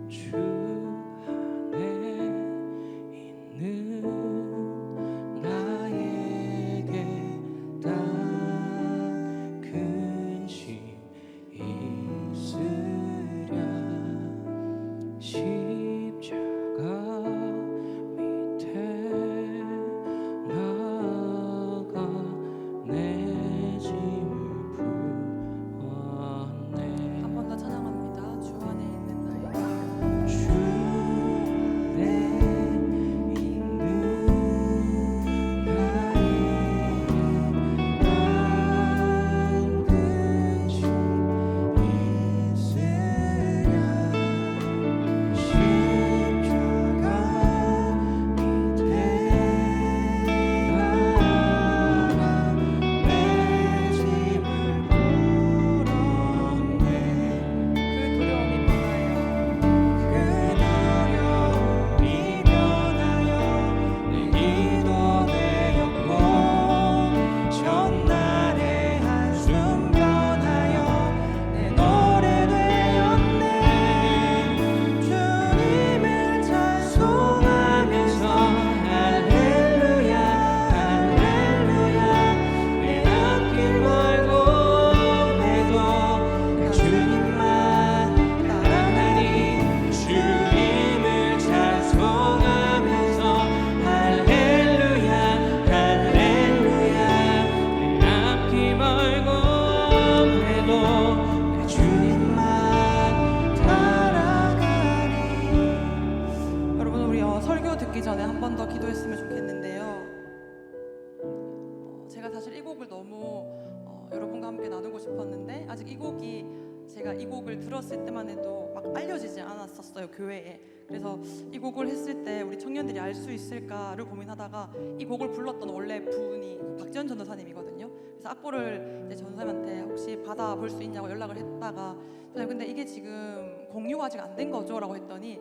주 안에 있는 나에게 딱 근심 있으랴. 십자가 밑에 나가 내 짐을 부었네. 한 번 더 찬양합니다. 주 안에 있는 나에게. 주 안에 있는 나에게 딱 근심 있으랴. 십자가 밑에 나가 내 짐을 풀었네. 그 두려움이 변하여 그 두려움이 변하여 내 기도 되었고, 전날의 한숨 변하여 내 노래 되었네. 주님을 찬송하면서 할렐루야 할렐루야. 내 앞길 멀고 해도 주님만 따라가니. 주님을 찬송하면서 할렐루야 할렐루야. 내 앞길 멀고 해도 주님만 따라가니. 여러분 우리 설교 듣기 전에 한 번 더 기도했으면 좋겠는데요. 제가 사실 이 곡을 너무 여러분과 함께 나누고 싶었는데 아직 이 곡이 제가 이 곡을 들었을 때만 해도 막 알려지지 않았었어요, 교회에. 그래서 이 곡을 했을 때 우리 청년들이 알 수 있을까를 고민하다가 이 곡을 불렀던 원래 분이 박지현 전도사님이거든요. 그래서 악보를 이제 전도사님한테 혹시 받아볼 수 있냐고 연락을 했다가 선생님 근데 이게 지금 공유가 아직 안 된 거죠? 라고 했더니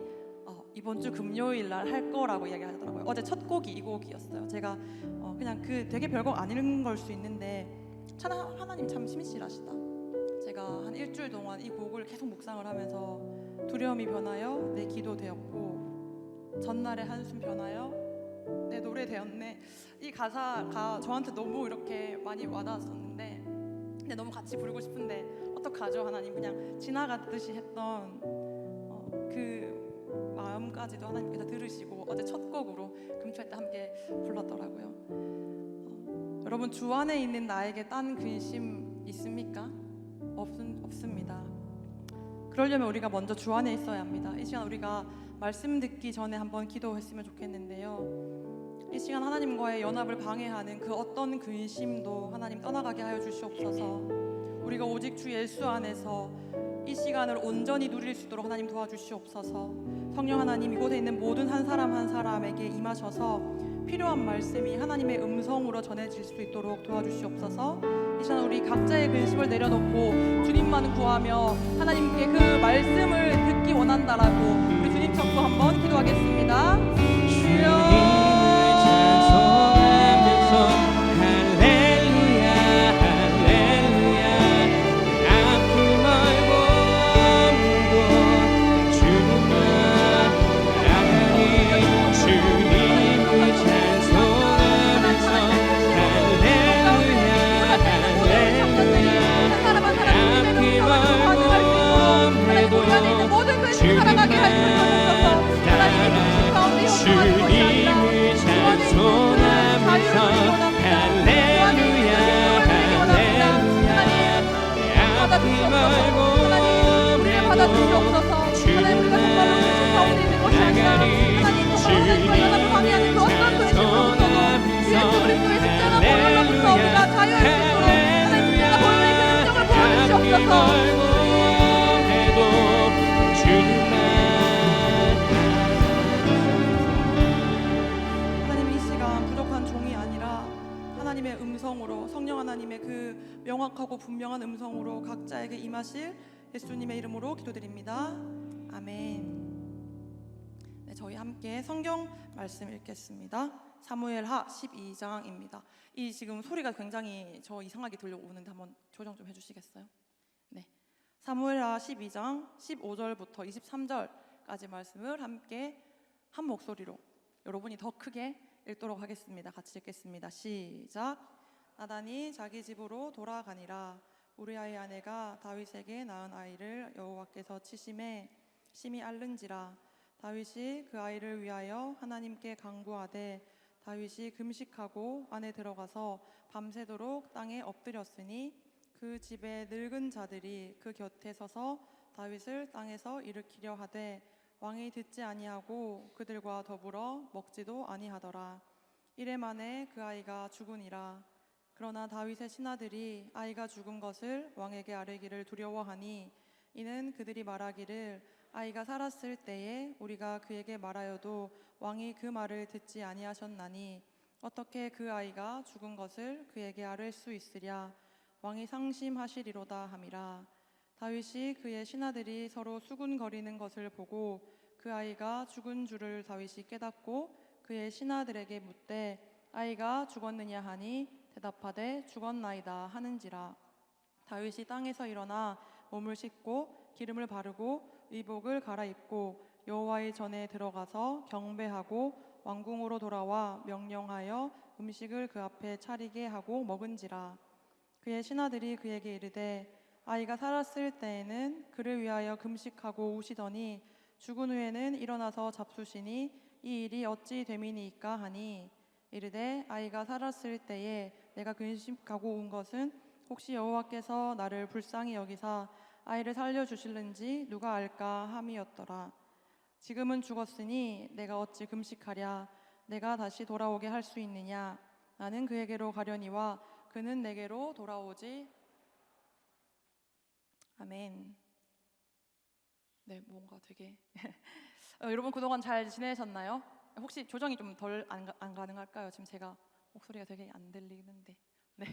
이번 주 금요일 날 할 거라고 이야기하더라고요. 어제 첫 곡이 이 곡이었어요. 제가 그냥 그 되게 별거 아닌 걸 수 있는데 참 하나님 참 신실하시다. 제가 한 일주일 동안 이 곡을 계속 묵상을 하면서 두려움이 변하여 내 기도 되었고, 전날의 한숨 변하여 내 노래 되었네. 이 가사가 저한테 너무 이렇게 많이 와닿았었는데, 근데 너무 같이 부르고 싶은데 어떡하죠 하나님. 그냥 지나가듯이 했던 그 마음까지도 하나님께서 들으시고 어제 첫 곡으로 금초회 때 함께 불렀더라고요. 여러분 주 안에 있는 나에게 딴 근심 있습니까? 없습니다. 그러려면 우리가 먼저 주 안에 있어야 합니다. 이 시간 우리가 말씀 듣기 전에 한번 기도했으면 좋겠는데요. 이 시간 하나님과의 연합을 방해하는 그 어떤 근심도 하나님 떠나가게 하여 주시옵소서. 우리가 오직 주 예수 안에서 이 시간을 온전히 누릴 수 있도록 하나님 도와주시옵소서. 성령 하나님 이곳에 있는 모든 한 사람 한 사람에게 임하셔서 필요한 말씀이 하나님의 음성으로 전해질 수 있도록 도와주시옵소서. 이 시간 우리 각자의 근심을 내려놓고 주님만 구하며 하나님께 그 말씀을 듣기 원한다라고 우리 주님 찾고 한번 기도하겠습니다. 주여 하나님의 음성으로, 성령 하나님의 그 명확하고 분명한 음성으로 각자에게 임하실 예수님의 이름으로 기도드립니다. 아멘. 네, 저희 함께 성경 말씀 읽겠습니다. 사무엘하 12장입니다. 이 지금 소리가 굉장히 저 이상하게 들려오는데 한번 조정 좀 해주시겠어요? 네. 사무엘하 12장 15절부터 23절 14절까지 말씀을 함께 한 목소리로 여러분이 더 크게 읽도록 하겠습니다. 같이 읽겠습니다. 시작. 나단이 자기 집으로 돌아가니라. 우리아의 아내가 다윗에게 낳은 아이를 여호와께서 치심에 심히 앓는지라. 다윗이 그 아이를 위하여 하나님께 간구하되 다윗이 금식하고 안에 들어가서 밤새도록 땅에 엎드렸으니 그 집의 늙은 자들이 그 곁에 서서 다윗을 땅에서 일으키려 하되 왕이 듣지 아니하고 그들과 더불어 먹지도 아니하더라. 이래 만에 그 아이가 죽으니라. 그러나 다윗의 신하들이 아이가 죽은 것을 왕에게 아뢰기를 두려워하니 이는 그들이 말하기를 아이가 살았을 때에 우리가 그에게 말하여도 왕이 그 말을 듣지 아니하셨나니 어떻게 그 아이가 죽은 것을 그에게 아뢰 수 있으랴. 왕이 상심하시리로다 함이라. 다윗이 그의 신하들이 서로 수군거리는 것을 보고 그 아이가 죽은 줄을 다윗이 깨닫고 그의 신하들에게 묻되 아이가 죽었느냐 하니 대답하되 죽었나이다 하는지라. 다윗이 땅에서 일어나 몸을 씻고 기름을 바르고 의복을 갈아입고 여호와의 전에 들어가서 경배하고 왕궁으로 돌아와 명령하여 음식을 그 앞에 차리게 하고 먹은지라. 그의 신하들이 그에게 이르되 아이가 살았을 때에는 그를 위하여 금식하고 우시더니 죽은 후에는 일어나서 잡수시니 이 일이 어찌 됨이니이까 하니 이르되 아이가 살았을 때에 내가 금식하고 온 것은 혹시 여호와께서 나를 불쌍히 여기사 아이를 살려주실는지 누가 알까 함이었더라. 지금은 죽었으니 내가 어찌 금식하랴. 내가 다시 돌아오게 할 수 있느냐. 나는 그에게로 가려니와 그는 내게로 돌아오지. 아멘. 네, 뭔가 되게 여러분 그동안 잘 지내셨나요? 혹시 조정이 좀 덜 안 가능할까요? 지금 제가 목소리가 되게 안 들리는데. 네,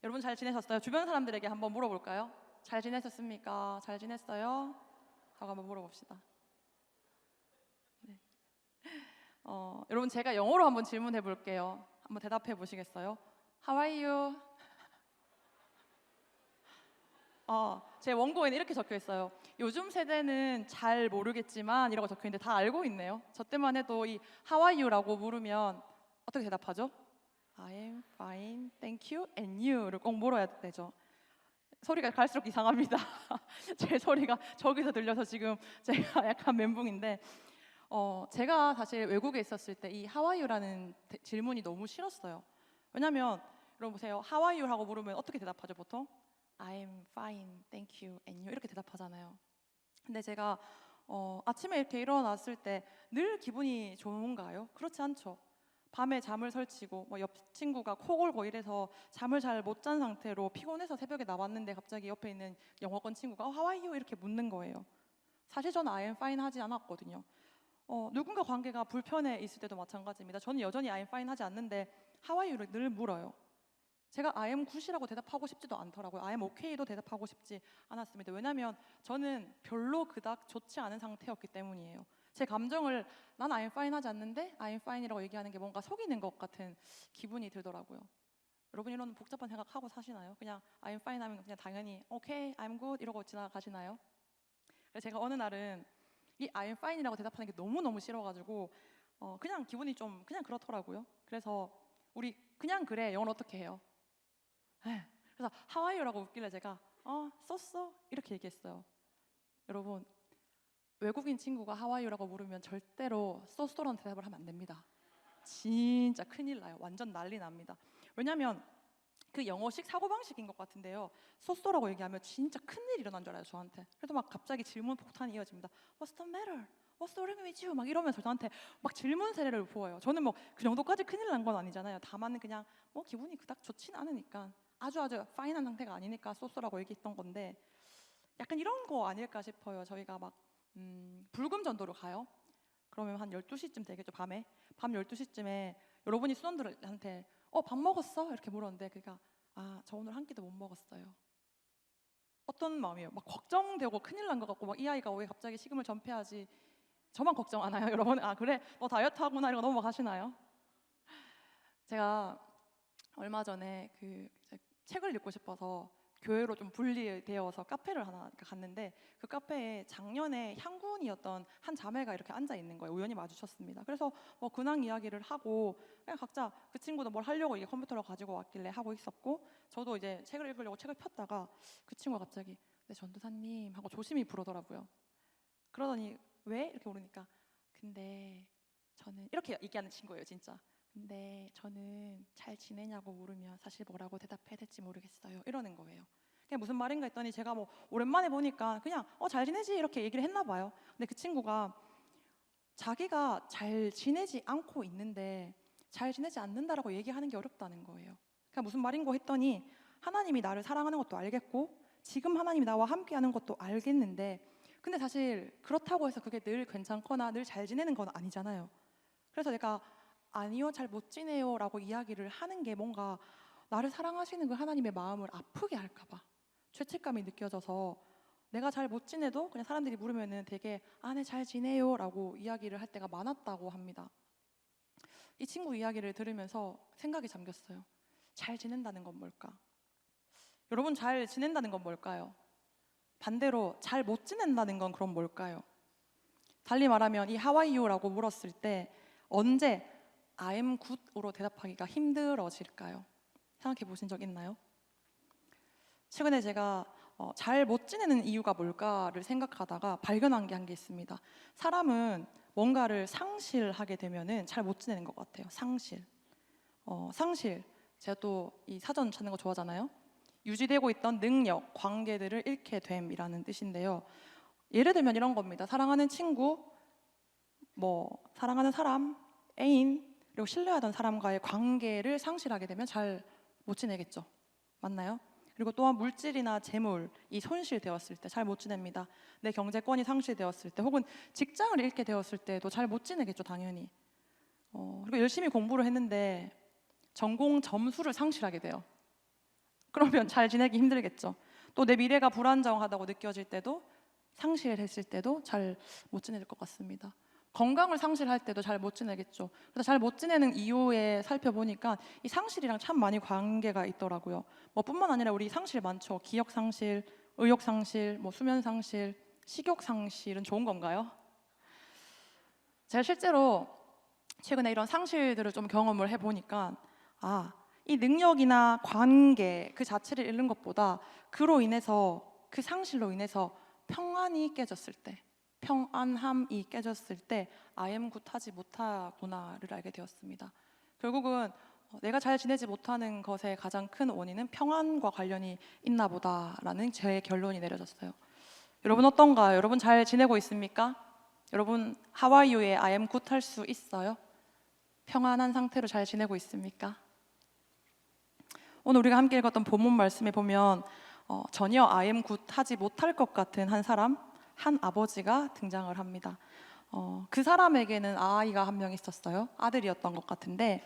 여러분 잘 지내셨어요? 주변 사람들에게 한번 물어볼까요? 잘 지내셨습니까? 잘 지냈어요? 하고 한번 물어봅시다. 네. 여러분 제가 영어로 한번 질문해 볼게요. 한번 대답해 보시겠어요? How are you? 제 원고에는 이렇게 적혀 있어요. 요즘 세대는 잘 모르겠지만 이라고 적혀 있는데 다 알고 있네요. 저 때만 해도 이 How are you라고 물으면 어떻게 대답하죠? I am fine, thank you, and you를 꼭 물어야 되죠. 소리가 갈수록 이상합니다. 제 소리가 저기서 들려서 지금 제가 약간 멘붕인데 제가 사실 외국에 있었을 때 이 How are you라는 질문이 너무 싫었어요. 왜냐면 여러분 보세요. How are you? 하고 물으면 어떻게 대답하죠 보통? I am fine, thank you, and you 이렇게 대답하잖아요. 근데 제가 아침에 이렇게 일어났을 때 늘 기분이 좋은가요? 그렇지 않죠. 밤에 잠을 설치고 옆 친구가 코 골고 이래서 잠을 잘 못 잔 상태로 피곤해서 새벽에 나왔는데 갑자기 옆에 있는 영어권 친구가 How are you? 이렇게 묻는 거예요. 사실 저는 I am fine 하지 않았거든요. 누군가 관계가 불편해 있을 때도 마찬가지입니다. 저는 여전히 I am fine 하지 않는데 How are you를 늘 물어요. 제가 I am good이라고 대답하고 싶지도 않더라고요. I am okay도 대답하고 싶지 않았습니다. 왜냐하면 저는 별로 그닥 좋지 않은 상태였기 때문이에요. 제 감정을 난 I am fine 하지 않는데 I am fine이라고 얘기하는 게 뭔가 속이는 것 같은 기분이 들더라고요. 여러분 이런 복잡한 생각하고 사시나요? 그냥 I am fine 하면 그냥 당연히 okay, I'm good 이러고 지나가시나요? 그래서 제가 어느 날은 이 I am fine이라고 대답하는 게 너무너무 싫어가지고 그냥 기분이 좀 그냥 그렇더라고요. 그래서 우리 그냥 그래 영어로 어떻게 해요? 그래서 How are you라고 웃길래 제가 so 이렇게 얘기했어요. 여러분 외국인 친구가 How are you라고 물으면 절대로 so라는 대답을 하면 안 됩니다. 진짜 큰일 나요. 완전 난리 납니다. 왜냐하면 그 영어식 사고방식인 것 같은데요. 소라고 얘기하면 진짜 큰일이 일어난 줄 알아요 저한테. 그래서 막 갑자기 질문 폭탄이 이어집니다. What's the matter? What's the wrong with you? 막 이러면서 저한테 막 질문 세례를 부어요. 저는 뭐 그 정도까지 큰일 난 건 아니잖아요. 다만 그냥 뭐 기분이 그닥 좋진 않으니까 아주 파인한 상태가 아니니까 소라고 얘기했던 건데 약간 이런 거 아닐까 싶어요. 저희가 막 불금 전도를 가요. 그러면 한 12시쯤 되겠죠. 밤에 밤 12시쯤에 여러분이 수원들한테 밥 먹었어? 이렇게 물었는데 그가 저 오늘 한 끼도 못 먹었어요. 어떤 마음이에요? 막 걱정되고 큰일 난 것 같고 막 이 아이가 왜 갑자기 식음을 전폐하지? 저만 걱정 안 해요, 여러분? 그래? 너 다이어트 하구나 이러고 넘어가시나요? 제가 얼마 전에 그 책을 읽고 싶어서 교회로 좀 분리되어서 카페를 하나 갔는데 그 카페에 작년에 향군이었던 한 자매가 이렇게 앉아 있는 거예요. 우연히 마주쳤습니다. 그래서 뭐 근황 이야기를 하고 그냥 각자 그 친구도 뭘 하려고 이게 컴퓨터를 가지고 왔길래 하고 있었고 저도 이제 책을 읽으려고 책을 폈다가 그 친구가 갑자기 네 전도사님 하고 조심히 부르더라고요. 그러더니 왜? 이렇게 물으니까 근데 저는 이렇게 얘기하는 친구예요 진짜. 근데 저는 잘 지내냐고 물으면 사실 뭐라고 대답해야 될지 모르겠어요 이러는 거예요. 그게 무슨 말인가 했더니 제가 뭐 오랜만에 보니까 그냥 잘 지내지 이렇게 얘기를 했나 봐요. 근데 그 친구가 자기가 잘 지내지 않고 있는데 잘 지내지 않는다라고 얘기하는 게 어렵다는 거예요. 그러니까 무슨 말인고 했더니 하나님이 나를 사랑하는 것도 알겠고 지금 하나님이 나와 함께하는 것도 알겠는데 근데 사실 그렇다고 해서 그게 늘 괜찮거나 늘 잘 지내는 건 아니잖아요. 그래서 내가 아니요 잘 못 지내요 라고 이야기를 하는 게 뭔가 나를 사랑하시는 그 하나님의 마음을 아프게 할까 봐 죄책감이 느껴져서 내가 잘 못 지내도 그냥 사람들이 물으면은 되게 네 잘 지내요 라고 이야기를 할 때가 많았다고 합니다. 이 친구 이야기를 들으면서 생각이 잠겼어요. 잘 지낸다는 건 뭘까? 여러분 잘 지낸다는 건 뭘까요? 반대로 잘 못 지낸다는 건 그럼 뭘까요? 달리 말하면 이 How are you라고 물었을 때 언제 I'm good으로 대답하기가 힘들어질까요? 생각해 보신 적 있나요? 최근에 제가 잘 못 지내는 이유가 뭘까를 생각하다가 발견한 게 한 게 있습니다. 사람은 뭔가를 상실하게 되면은 잘 못 지내는 것 같아요. 상실. 상실. 제가 또 이 사전 찾는 거 좋아하잖아요. 유지되고 있던 능력, 관계들을 잃게 됨이라는 뜻인데요. 예를 들면 이런 겁니다. 사랑하는 친구, 사랑하는 사람, 애인, 그리고 신뢰하던 사람과의 관계를 상실하게 되면 잘 못 지내겠죠. 맞나요? 그리고 또한 물질이나 재물이 손실되었을 때 잘 못 지냅니다. 내 경제권이 상실되었을 때 혹은 직장을 잃게 되었을 때도 잘 못 지내겠죠, 당연히. 그리고 열심히 공부를 했는데 전공 점수를 상실하게 돼요. 그러면 잘 지내기 힘들겠죠. 또 내 미래가 불안정하다고 느껴질 때도 상실했을 때도 잘 못 지낼 것 같습니다. 건강을 상실할 때도 잘 못 지내겠죠. 그래서 잘 못 지내는 이유에 살펴보니까 이 상실이랑 참 많이 관계가 있더라고요. 뿐만 아니라 우리 상실 많죠. 기억 상실, 의욕 상실, 수면 상실, 식욕 상실은 좋은 건가요? 제가 실제로 최근에 이런 상실들을 좀 경험을 해보니까 이 능력이나 관계 그 자체를 잃는 것보다 그로 인해서 그 상실로 인해서 평안이 깨졌을 때 평안함이 깨졌을 때 I am good 하지 못하구나를 알게 되었습니다. 결국은 내가 잘 지내지 못하는 것의 가장 큰 원인은 평안과 관련이 있나 보다라는 제 결론이 내려졌어요. 여러분 어떤가요? 여러분 잘 지내고 있습니까? 여러분 How are you에 I am good 할 수 있어요? 평안한 상태로 잘 지내고 있습니까? 오늘 우리가 함께 읽었던 본문 말씀에 보면 전혀 I am good 하지 못할 것 같은 한 사람, 한 아버지가 등장을 합니다. 그 사람에게는 아이가 한 명 있었어요. 아들이었던 것 같은데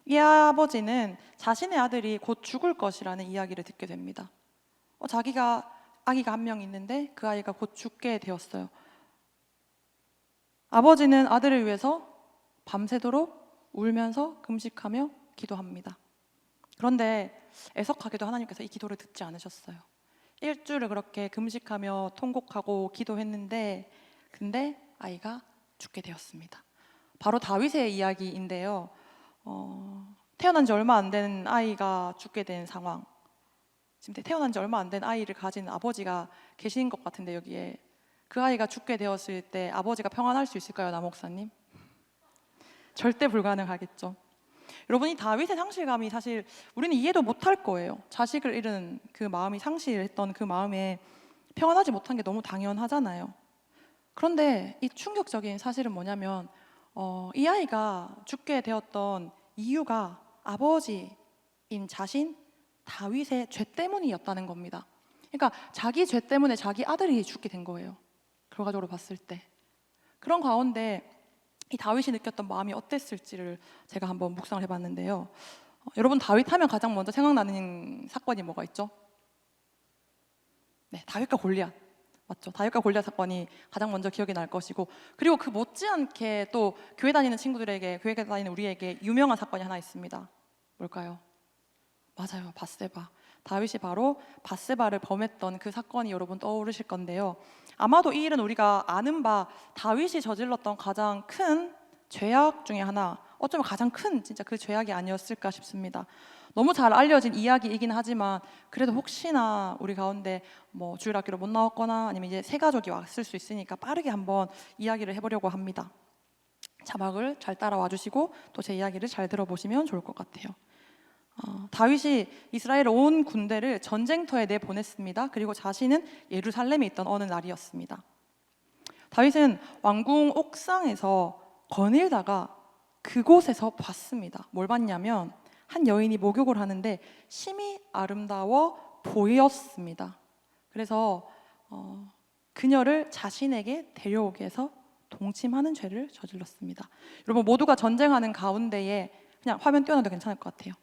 이 아버지는 자신의 아들이 곧 죽을 것이라는 이야기를 듣게 됩니다. 자기가 아기가 한 명 있는데 그 아이가 곧 죽게 되었어요. 아버지는 아들을 위해서 밤새도록 울면서 금식하며 기도합니다. 그런데 애석하게도 하나님께서 이 기도를 듣지 않으셨어요. 일주일을 그렇게 금식하며 통곡하고 기도했는데 근데 아이가 죽게 되었습니다. 바로 다윗의 이야기인데요. 태어난 지 얼마 안 된 아이가 죽게 된 상황. 지금 태어난 지 얼마 안 된 아이를 가진 아버지가 계신 것 같은데 여기에 그 아이가 죽게 되었을 때 아버지가 평안할 수 있을까요, 나 목사님? 절대 불가능하겠죠. 여러분 이 다윗의 상실감이 사실 우리는 이해도 못할 거예요. 자식을 잃은 그 마음이 상실했던 그 마음에 평안하지 못한 게 너무 당연하잖아요. 그런데 이 충격적인 사실은 뭐냐면 이 아이가 죽게 되었던 이유가 아버지인 자신 다윗의 죄 때문이었다는 겁니다. 그러니까 자기 죄 때문에 자기 아들이 죽게 된 거예요. 결과적으로 봤을 때. 그런 가운데 이 다윗이 느꼈던 마음이 어땠을지를 제가 한번 묵상을 해봤는데요. 여러분 다윗 하면 가장 먼저 생각나는 사건이 뭐가 있죠? 네, 다윗과 골리앗. 맞죠? 다윗과 골리앗 사건이 가장 먼저 기억이 날 것이고 그리고 그 못지않게 또 교회 다니는 친구들에게 교회 다니는 우리에게 유명한 사건이 하나 있습니다. 뭘까요? 맞아요, 밧세바. 다윗이 바로 밧세바를 범했던 그 사건이 여러분 떠오르실 건데요. 아마도 이 일은 우리가 아는 바 다윗이 저질렀던 가장 큰 죄악 중에 하나, 어쩌면 가장 큰 진짜 그 죄악이 아니었을까 싶습니다. 너무 잘 알려진 이야기이긴 하지만 그래도 혹시나 우리 가운데 뭐 주일학교를 못 나왔거나 아니면 이제 새 가족이 왔을 수 있으니까 빠르게 한번 이야기를 해보려고 합니다. 자막을 잘 따라와 주시고 또 제 이야기를 잘 들어보시면 좋을 것 같아요. 다윗이 이스라엘 온 군대를 전쟁터에 내보냈습니다. 그리고 자신은 예루살렘에 있던 어느 날이었습니다. 다윗은 왕궁 옥상에서 거닐다가 그곳에서 봤습니다. 뭘 봤냐면 한 여인이 목욕을 하는데 심히 아름다워 보였습니다. 그래서 그녀를 자신에게 데려오게 해서 동침하는 죄를 저질렀습니다. 여러분 모두가 전쟁하는 가운데에, 그냥 화면 띄워놔도 괜찮을 것 같아요.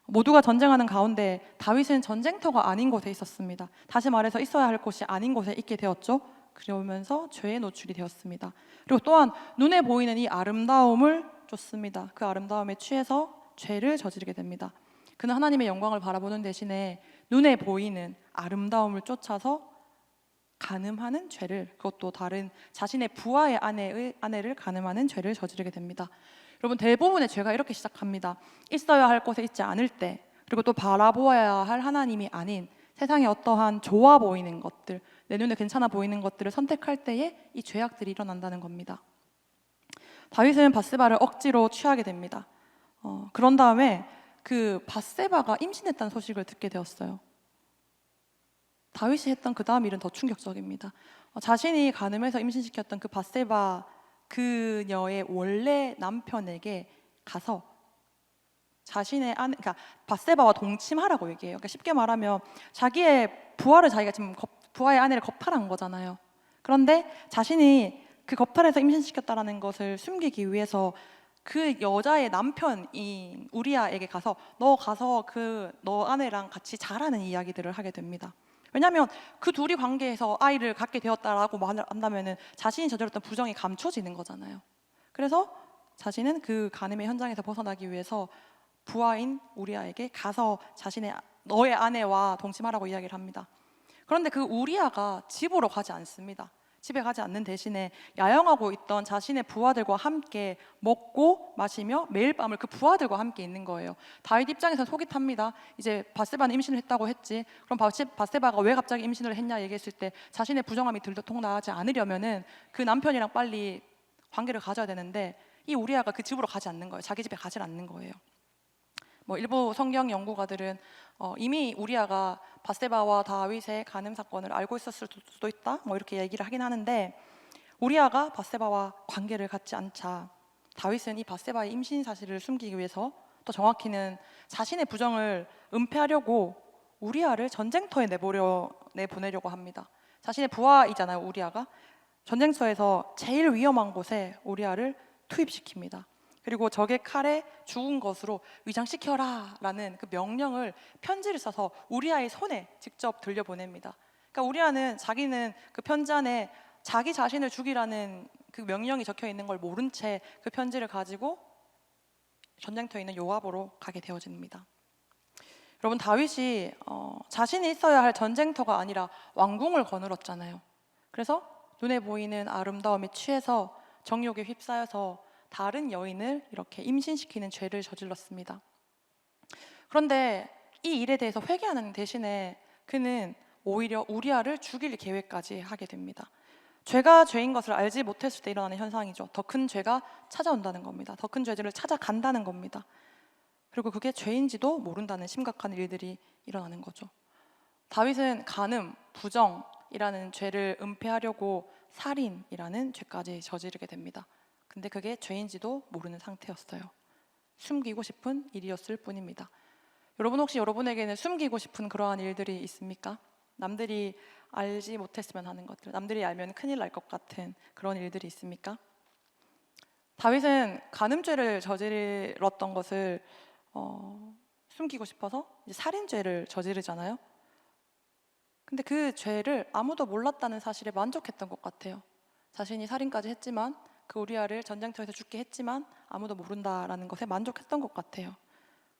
모두가 전쟁하는 가운데 다윗은 전쟁터가 아닌 곳에 있었습니다. 다시 말해서 있어야 할 곳이 아닌 곳에 있게 되었죠. 그러면서 죄에 노출이 되었습니다. 그리고 또한 눈에 보이는 이 아름다움을 쫓습니다. 그 아름다움에 취해서 죄를 저지르게 됩니다. 그는 하나님의 영광을 바라보는 대신에 눈에 보이는 아름다움을 쫓아서 간음하는 죄를, 그것도 다른 자신의 부하의 아내를 간음하는 죄를 저지르게 됩니다. 여러분 대부분의 죄가 이렇게 시작합니다. 있어야 할 곳에 있지 않을 때, 그리고 또 바라보아야 할 하나님이 아닌 세상에 어떠한 좋아 보이는 것들, 내 눈에 괜찮아 보이는 것들을 선택할 때에 이 죄악들이 일어난다는 겁니다. 다윗은 밧세바를 억지로 취하게 됩니다. 그런 다음에 그 밧세바가 임신했다는 소식을 듣게 되었어요. 다윗이 했던 그 다음 일은 더 충격적입니다. 자신이 간음해서 임신시켰던 그 밧세바, 그녀의 원래 남편에게 가서 자신의 아내, 그러니까 밧세바와 동침하라고 얘기해요. 그러니까 쉽게 말하면 자기의 부하를 자기가 지금 부하의 아내를 겁탈한 거잖아요. 그런데 자신이 그 겁탈해서 임신시켰다라는 것을 숨기기 위해서 그 여자의 남편인 우리아에게 가서 너 아내랑 같이 자라는 이야기들을 하게 됩니다. 왜냐하면 그 둘이 관계에서 아이를 갖게 되었다라고 한다면은 자신이 저질렀던 부정이 감춰지는 거잖아요. 그래서 자신은 그 간음의 현장에서 벗어나기 위해서 부하인 우리아에게 가서 너의 아내와 동침하라고 이야기를 합니다. 그런데 그 우리아가 집으로 가지 않습니다. 집에 가지 않는 대신에 야영하고 있던 자신의 부하들과 함께 먹고 마시며 매일 밤을 그 부하들과 함께 있는 거예요. 다윗 입장에서 속이 탑니다. 이제 밧세바는 임신을 했다고 했지. 그럼 밧세바가 왜 갑자기 임신을 했냐 얘기했을 때 자신의 부정함이 들통나지 않으려면은 그 남편이랑 빨리 관계를 가져야 되는데 이 우리아가 그 집으로 가지 않는 거예요. 자기 집에 가지 않는 거예요. 뭐 일부 성경 연구가들은 이미 우리아가 밧세바와 다윗의 간음 사건을 알고 있었을 수도 있다, 뭐 이렇게 얘기를 하긴 하는데, 우리아가 밧세바와 관계를 갖지 않자 다윗은 이 밧세바의 임신 사실을 숨기기 위해서, 또 정확히는 자신의 부정을 은폐하려고 우리아를 전쟁터에 내보내려고 합니다. 자신의 부하이잖아요. 우리아가 전쟁터에서 제일 위험한 곳에 우리아를 투입시킵니다. 그리고 적의 칼에 죽은 것으로 위장시켜라 라는 그 명령을 편지를 써서 우리아의 손에 직접 들려보냅니다. 그러니까 우리아는 자기는 그 편지 안에 자기 자신을 죽이라는 그 명령이 적혀 있는 걸 모른 채 그 편지를 가지고 전쟁터에 있는 요압으로 가게 되어집니다. 여러분 다윗이 자신이 있어야 할 전쟁터가 아니라 왕궁을 거느렸잖아요. 그래서 눈에 보이는 아름다움에 취해서 정욕에 휩싸여서 다른 여인을 이렇게 임신시키는 죄를 저질렀습니다. 그런데 이 일에 대해서 회개하는 대신에 그는 오히려 우리아를 죽일 계획까지 하게 됩니다. 죄가 죄인 것을 알지 못했을 때 일어나는 현상이죠. 더 큰 죄가 찾아온다는 겁니다. 더 큰 죄를 찾아간다는 겁니다. 그리고 그게 죄인지도 모른다는 심각한 일들이 일어나는 거죠. 다윗은 간음, 부정이라는 죄를 은폐하려고 살인이라는 죄까지 저지르게 됩니다. 근데 그게 죄인지도 모르는 상태였어요. 숨기고 싶은 일이었을 뿐입니다. 여러분 혹시 여러분에게는 숨기고 싶은 그러한 일들이 있습니까? 남들이 알지 못했으면 하는 것들, 남들이 알면 큰일 날 것 같은 그런 일들이 있습니까? 다윗은 간음죄를 저질렀던 것을 숨기고 싶어서 이제 살인죄를 저지르잖아요. 근데 그 죄를 아무도 몰랐다는 사실에 만족했던 것 같아요. 자신이 살인까지 했지만 그 우리아를 전쟁터에서 죽게 했지만 아무도 모른다라는 것에 만족했던 것 같아요.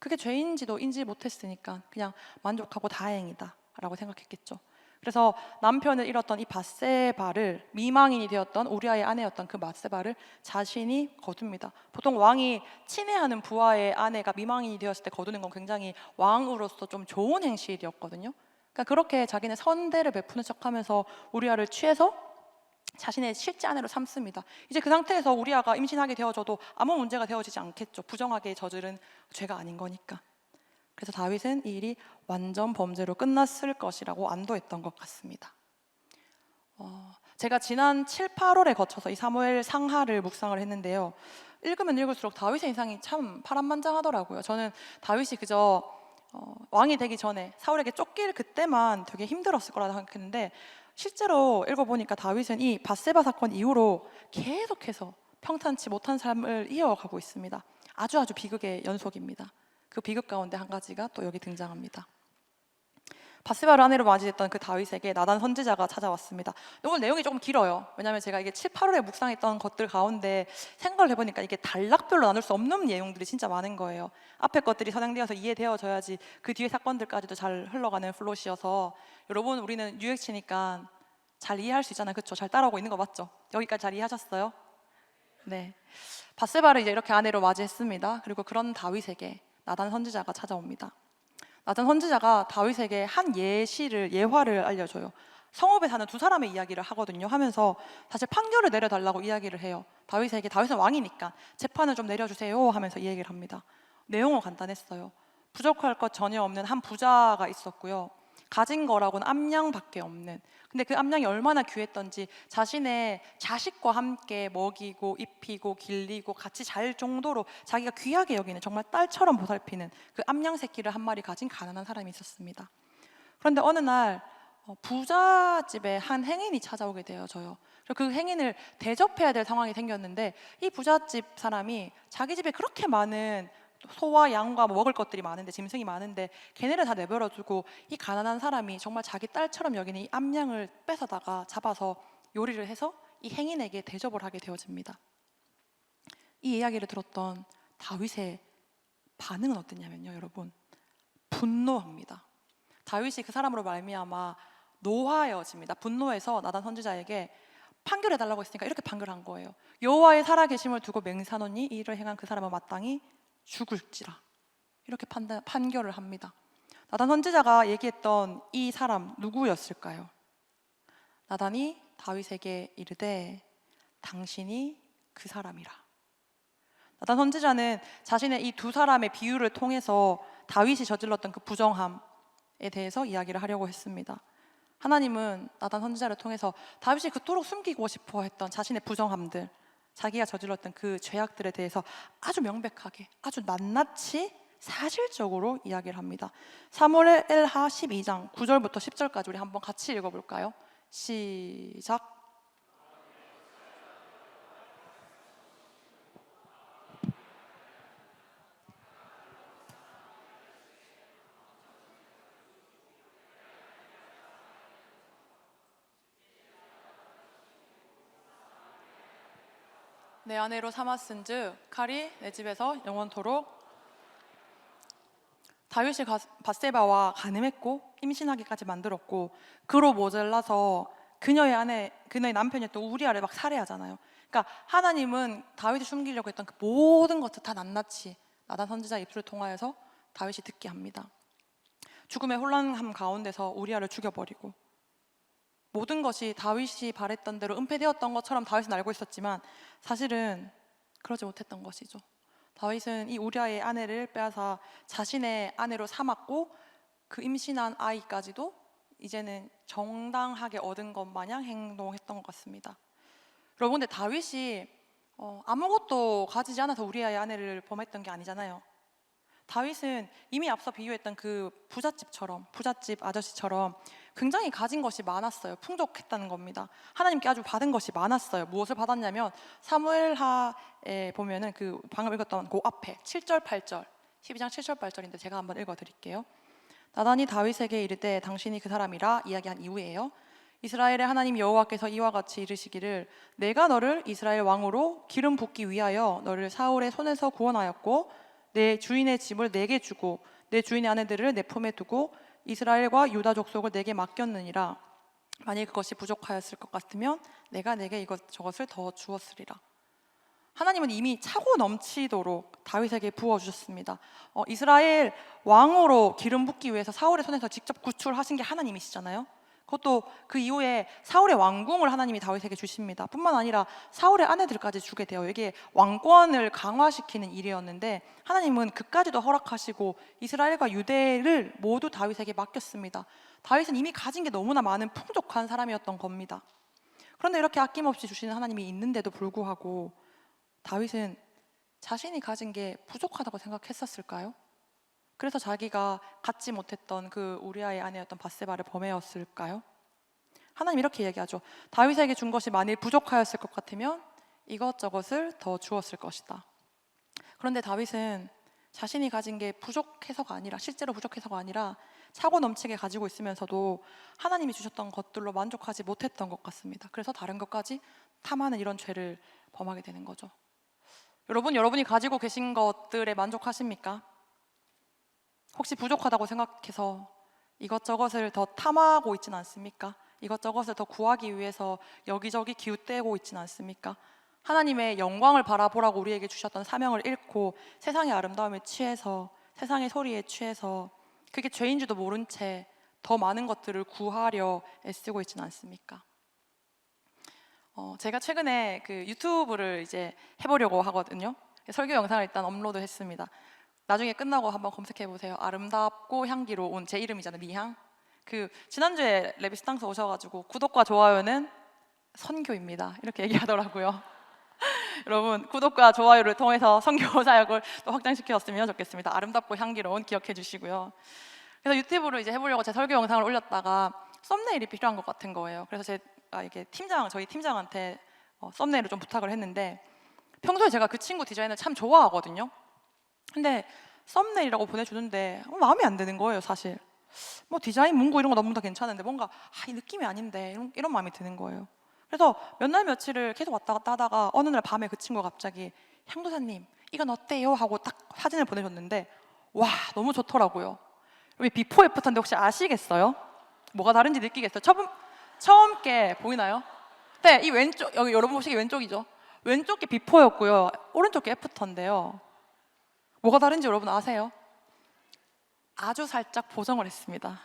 그게 죄인지도 인지 못했으니까 그냥 만족하고 다행이다라고 생각했겠죠. 그래서 남편을 잃었던 이 밧세바를, 미망인이 되었던 우리아의 아내였던 그 밧세바를 자신이 거둡니다. 보통 왕이 친애하는 부하의 아내가 미망인이 되었을 때 거두는 건 굉장히 왕으로서 좀 좋은 행실이었거든요. 그러니까 그렇게 자기는 선대를 베푸는 척하면서 우리아를 취해서 자신의 실제 아내로 삼습니다. 이제 그 상태에서 우리아가 임신하게 되어져도 아무 문제가 되어지지 않겠죠. 부정하게 저지른 죄가 아닌 거니까. 그래서 다윗은 이 일이 완전 범죄로 끝났을 것이라고 안도했던 것 같습니다. 제가 지난 7, 8월에 거쳐서 이 사무엘 상하를 묵상을 했는데요. 읽으면 읽을수록 다윗의 인상이 참 파란만장하더라고요. 저는 다윗이 그저 왕이 되기 전에 사울에게 쫓길 그때만 되게 힘들었을 거라 생각했는데, 실제로 읽어보니까 다윗은 이 밧세바 사건 이후로 계속해서 평탄치 못한 삶을 이어가고 있습니다. 아주 비극의 연속입니다. 그 비극 가운데 한 가지가 또 여기 등장합니다. 밧세바를 아내로 맞이했던 그 다윗에게 나단 선지자가 찾아왔습니다. 오늘 내용이 조금 길어요. 왜냐하면 제가 이게 7, 8월에 묵상했던 것들 가운데 생각을 해보니까 이게 단락별로 나눌 수 없는 내용들이 진짜 많은 거예요. 앞에 것들이 선행되어서 이해되어져야지 그 뒤에 사건들까지도 잘 흘러가는 플롯이어서, 여러분 우리는 유액치니까 잘 이해할 수 있잖아요. 그렇죠? 잘 따라오고 있는 거 맞죠? 여기까지 잘 이해하셨어요? 네. 밧세바를 이제 이렇게 아내로 맞이했습니다. 그리고 그런 다윗에게 나단 선지자가 찾아옵니다. 나단 선지자가 다윗에게 한 예화를 알려줘요. 성읍에 사는 두 사람의 이야기를 하거든요. 하면서 사실 판결을 내려달라고 이야기를 해요. 다윗에게, 다윗은 왕이니까 재판을 좀 내려주세요 하면서 이 얘기를 합니다. 내용은 간단했어요. 부족할 것 전혀 없는 한 부자가 있었고요. 가진 거라고는 암양밖에 없는, 근데 그 암양이 얼마나 귀했던지 자신의 자식과 함께 먹이고 입히고 길리고 같이 잘 정도로 자기가 귀하게 여기는, 정말 딸처럼 보살피는 그 암양 새끼를 한 마리 가진 가난한 사람이 있었습니다. 그런데 어느 날 부잣집에 한 행인이 찾아오게 되어져요. 그리고 그 행인을 대접해야 될 상황이 생겼는데, 이 부잣집 사람이 자기 집에 그렇게 많은 소와 양과 먹을 것들이 많은데, 짐승이 많은데 걔네를 다 내버려두고 이 가난한 사람이 정말 자기 딸처럼 여기는 이 암양을 뺏어다가 잡아서 요리를 해서 이 행인에게 대접을 하게 되어집니다. 이 이야기를 들었던 다윗의 반응은 어땠냐면요, 여러분, 분노합니다. 다윗이 그 사람으로 말미암아 노하여집니다. 분노해서 나단 선지자에게 판결해달라고 했으니까 이렇게 판결한 거예요. 여호와의 살아계심을 두고 맹세하노니 이 일을 행한 그 사람은 마땅히 죽을지라, 이렇게 판결을 합니다. 나단 선지자가 얘기했던 이 사람 누구였을까요? 나단이 다윗에게 이르되 당신이 그 사람이라. 나단 선지자는 자신의 이 두 사람의 비유를 통해서 다윗이 저질렀던 그 부정함에 대해서 이야기를 하려고 했습니다. 하나님은 나단 선지자를 통해서 다윗이 그토록 숨기고 싶어 했던 자신의 부정함들, 자기가 저질렀던 그 죄악들에 대해서 아주 명백하게, 아주 낱낱이 사실적으로 이야기를 합니다. 사무엘하 12장 9절부터 10절까지 우리 한번 같이 읽어볼까요? 시작. 내 아내로 삼았은즉 칼이 내 집에서 영원토록. 다윗이 밧세바와 간음했고 임신하기까지 만들었고, 그로 모자라서 그녀의 남편이었던 우리아를 막 살해하잖아요. 그러니까 하나님은 다윗이 숨기려고 했던 그 모든 것들 다 낱낱이 나단 선지자 입술을 통하여서 다윗이 듣게 합니다. 죽음의 혼란함 가운데서 우리아를 죽여버리고, 모든 것이 다윗이 바랬던 대로 은폐되었던 것처럼 다윗은 알고 있었지만 사실은 그러지 못했던 것이죠. 다윗은 이 우리아의 아내를 빼앗아 자신의 아내로 삼았고, 그 임신한 아이까지도 이제는 정당하게 얻은 것 마냥 행동했던 것 같습니다. 여러분, 근데 다윗이 아무것도 가지지 않아서 우리아의 아내를 범했던 게 아니잖아요. 다윗은 이미 앞서 비유했던 그 부잣집 아저씨처럼 굉장히 가진 것이 많았어요. 풍족했다는 겁니다. 하나님께 아주 받은 것이 많았어요. 무엇을 받았냐면 사무엘하에 보면은 그 방금 읽었던 그 앞에 7절 8절 12장 7절 8절인데 제가 한번 읽어드릴게요. 나단이 다윗에게 이르되 당신이 그 사람이라 이야기한 이후에요. 이스라엘의 하나님 여호와께서 이와 같이 이르시기를 내가 너를 이스라엘 왕으로 기름 붓기 위하여 너를 사울의 손에서 구원하였고 내 주인의 짐을 내게 주고 내 주인의 아내들을 내 품에 두고 이스라엘과 유다 족속을 내게 맡겼느니라. 만일 그것이 부족하였을 것 같으면 내가 내게 저것을 더 주었으리라. 하나님은 이미 차고 넘치도록 다윗에게 부어주셨습니다. 이스라엘 왕으로 기름 붓기 위해서 사울의 손에서 직접 구출하신 게 하나님이시잖아요. 그것도 그 이후에 사울의 왕궁을 하나님이 다윗에게 주십니다. 뿐만 아니라 사울의 아내들까지 주게 돼요. 이게 왕권을 강화시키는 일이었는데 하나님은 그까지도 허락하시고 이스라엘과 유대를 모두 다윗에게 맡겼습니다. 다윗은 이미 가진 게 너무나 많은 풍족한 사람이었던 겁니다. 그런데 이렇게 아낌없이 주시는 하나님이 있는데도 불구하고 다윗은 자신이 가진 게 부족하다고 생각했었을까요? 그래서 자기가 갖지 못했던 그 우리아의 아내였던 밧세바를 범해였을까요? 하나님 이렇게 얘기하죠. 다윗에게 준 것이 만일 부족하였을 것 같으면 이것저것을 더 주었을 것이다. 그런데 다윗은 자신이 가진 게 부족해서가 아니라, 실제로 부족해서가 아니라 차고 넘치게 가지고 있으면서도 하나님이 주셨던 것들로 만족하지 못했던 것 같습니다. 그래서 다른 것까지 탐하는 이런 죄를 범하게 되는 거죠. 여러분이 가지고 계신 것들에 만족하십니까? 혹시 부족하다고 생각해서 이것저것을 더 탐하고 있지는 않습니까? 이것저것을 더 구하기 위해서 여기저기 기웃대고 있지는 않습니까? 하나님의 영광을 바라보라고 우리에게 주셨던 사명을 잃고 세상의 아름다움에 취해서, 세상의 소리에 취해서 그게 죄인 줄도 모른 채 더 많은 것들을 구하려 애쓰고 있지는 않습니까? 제가 최근에 그 유튜브를 이제 해보려고 하거든요. 설교 영상을 일단 업로드했습니다. 나중에 끝나고 한번 검색해 보세요. 아름답고 향기로운, 제 이름이잖아요, 미향. 그 지난주에 레비스탕스 오셔가지고 구독과 좋아요는 선교입니다, 이렇게 얘기하더라고요. 여러분, 구독과 좋아요를 통해서 선교 사역을 또 확장시켰으면 좋겠습니다. 아름답고 향기로운 기억해 주시고요. 그래서 유튜브를 이제 해보려고 제 설교 영상을 올렸다가 썸네일이 필요한 것 같은 거예요. 그래서 이게 저희 팀장한테 썸네일을 좀 부탁을 했는데, 평소에 제가 그 친구 디자인을 참 좋아하거든요. 근데 썸네일이라고 보내주는데 마음에 안 드는 거예요, 사실. 뭐 디자인 문구 이런 거 너무 다 괜찮은데 뭔가 이 느낌이 아닌데 이런 마음이 드는 거예요. 그래서 몇 날 며칠을 계속 왔다 갔다 하다가 어느 날 밤에 그 친구가 갑자기 향도사님 이건 어때요? 하고 딱 사진을 보내줬는데 와, 너무 좋더라고요. 여기 비포 애프터인데 혹시 아시겠어요? 뭐가 다른지 느끼겠어요? 처음 게 보이나요? 네, 이 왼쪽, 여기 여러분 보시기 왼쪽이죠? 왼쪽 게 비포였고요, 오른쪽 게 애프터인데요. 뭐가 다른지 여러분 아세요? 아주 살짝 보정을 했습니다.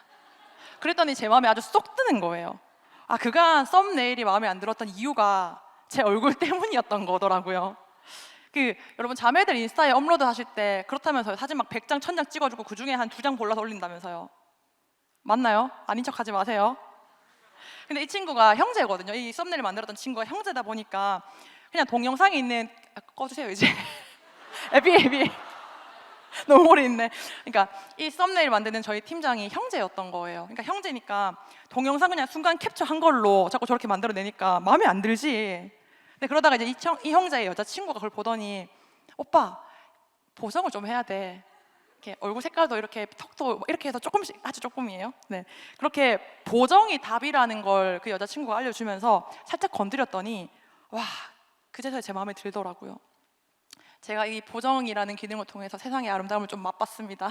그랬더니 제 마음에 아주 쏙 드는 거예요. 그간 썸네일이 마음에 안 들었던 이유가 제 얼굴 때문이었던 거더라고요. 여러분 자매들 인스타에 업로드 하실 때 그렇다면서요. 사진 막 100장, 1000장 찍어주고 그 중에 한 2장 골라서 올린다면서요. 맞나요? 아닌 척 하지 마세요. 근데 이 친구가 형제거든요. 이 썸네일 만들었던 친구가 형제다 보니까 그냥 동영상에 있는, 꺼주세요 이제. 에비 너무 오래 있네. 그러니까 이 썸네일 만드는 저희 팀장이 형제였던 거예요. 그러니까 형제니까 동영상 그냥 순간 캡처한 걸로 자꾸 저렇게 만들어내니까 마음에 안 들지. 근데 그러다가 이제 이 형제의 여자친구가 그걸 보더니 오빠 보정을 좀 해야 돼. 이렇게 얼굴 색깔도 이렇게 턱도 이렇게 해서 조금씩, 아주 조금이에요. 네, 그렇게 보정이 답이라는 걸 그 여자친구가 알려주면서 살짝 건드렸더니 와, 그제서야 제 마음에 들더라고요. 제가 이 보정이라는 기능을 통해서 세상의 아름다움을 좀 맛봤습니다.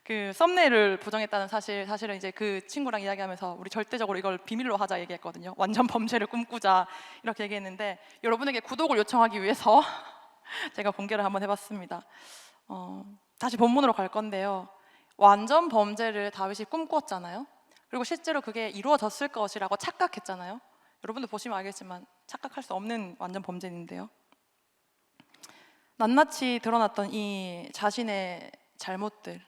그 썸네일을 보정했다는 사실은 이제 그 친구랑 이야기하면서 우리 절대적으로 이걸 비밀로 하자 얘기했거든요. 완전 범죄를 꿈꾸자 이렇게 얘기했는데 여러분에게 구독을 요청하기 위해서 제가 공개를 한번 해봤습니다. 다시 본문으로 갈 건데요. 완전 범죄를 다윗이 꿈꾸었잖아요. 그리고 실제로 그게 이루어졌을 것이라고 착각했잖아요. 여러분도 보시면 알겠지만 착각할 수 없는 완전 범죄인데요. 낱낱이 드러났던 이 자신의 잘못들,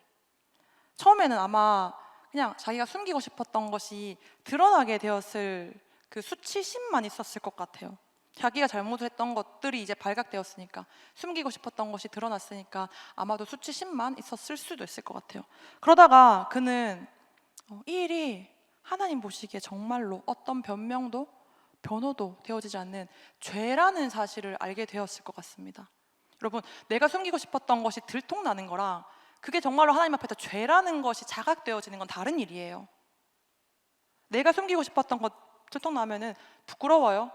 처음에는 아마 그냥 자기가 숨기고 싶었던 것이 드러나게 되었을 그 수치심만 있었을 것 같아요. 자기가 잘못을 했던 것들이 이제 발각되었으니까, 숨기고 싶었던 것이 드러났으니까 아마도 수치심만 있었을 수도 있을 것 같아요. 그러다가 그는 이 일이 하나님 보시기에 정말로 어떤 변호도 되어지지 않는 죄라는 사실을 알게 되었을 것 같습니다. 여러분, 내가 숨기고 싶었던 것이 들통나는 거랑 그게 정말로 하나님 앞에서 죄라는 것이 자각되어지는 건 다른 일이에요. 내가 숨기고 싶었던 것 들통나면은 부끄러워요,